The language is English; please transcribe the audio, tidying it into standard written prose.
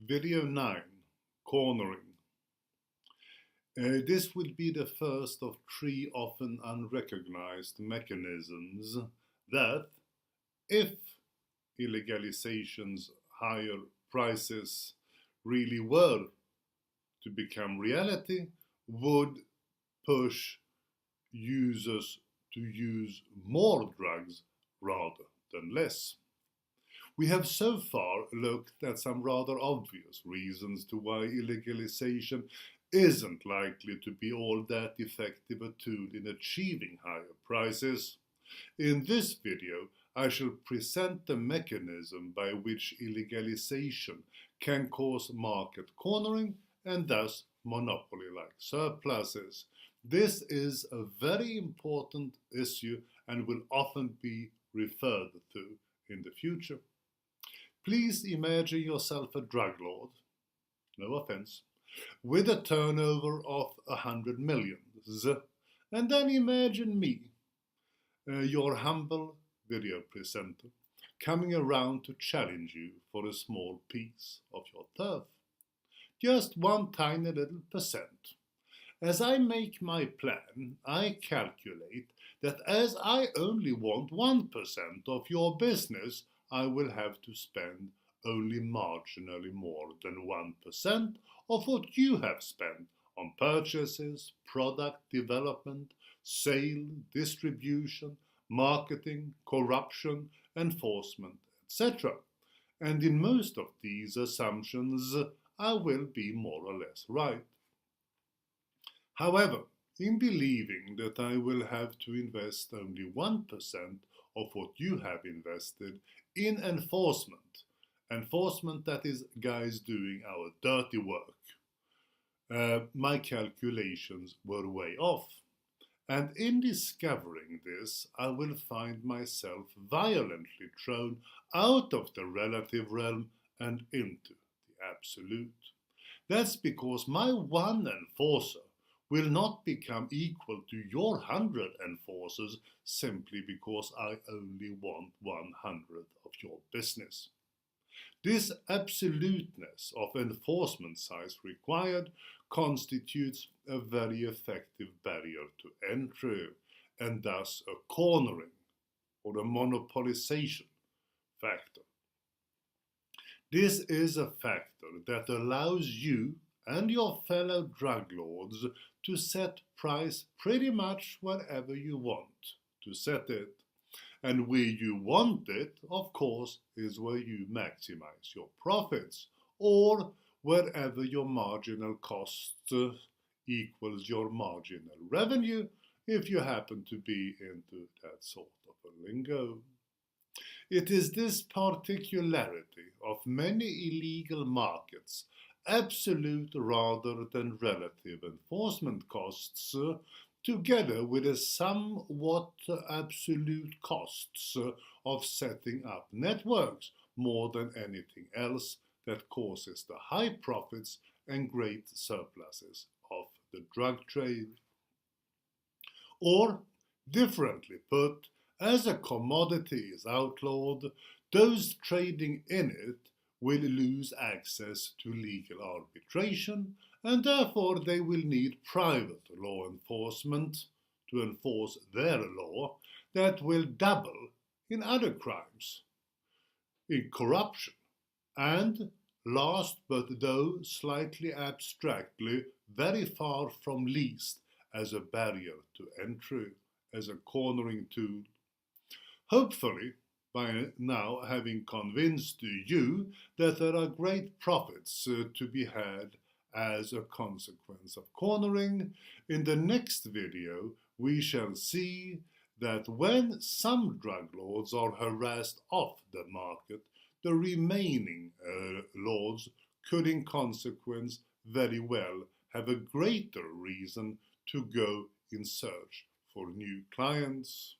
Video 9, Cornering. This will be the first of three often unrecognized mechanisms that, if illegalization's higher prices really were to become reality, would push users to use more drugs rather than less. We have so far looked at some rather obvious reasons to why illegalization isn't likely to be all that effective a tool in achieving higher prices. In this video, I shall present the mechanism by which illegalization can cause market cornering and thus monopoly-like surpluses. This is a very important issue and will often be referred to in the future. Please imagine yourself a drug lord, no offense, with a turnover of 100 million. And then imagine me, your humble video presenter, coming around to challenge you for a small piece of your turf. Just one tiny little percent. As I make my plan, I calculate that as I only want 1% of your business, I will have to spend only marginally more than 1% of what you have spent on purchases, product development, sale, distribution, marketing, corruption, enforcement, etc. And in most of these assumptions, I will be more or less right. However, in believing that I will have to invest only 1% of what you have invested in enforcement that is guys doing our dirty work, my calculations were way off. And in discovering this, I will find myself violently thrown out of the relative realm and into the absolute. That's because my one enforcer will not become equal to your 100 enforcers simply because I only want 1/100 of your business. This absoluteness of enforcement size required constitutes a very effective barrier to entry and thus a cornering or a monopolization factor. This is a factor that allows you and your fellow drug lords to set price pretty much wherever you want to set it. And where you want it, of course, is where you maximize your profits, or wherever your marginal cost equals your marginal revenue, if you happen to be into that sort of a lingo. It is this particularity of many illegal markets, absolute rather than relative enforcement costs, together with the somewhat absolute costs of setting up networks more than anything else that causes the high profits and great surpluses of the drug trade. Or, differently put, as a commodity is outlawed, those trading in it will lose access to legal arbitration, and therefore they will need private law enforcement to enforce their law that will double in other crimes, in corruption, and, last but though slightly abstractly, very far from least, as a barrier to entry, as a cornering tool. Hopefully, by now having convinced you that there are great profits to be had as a consequence of cornering, in the next video we shall see that when some drug lords are harassed off the market, the remaining lords could in consequence very well have a greater reason to go in search for new clients.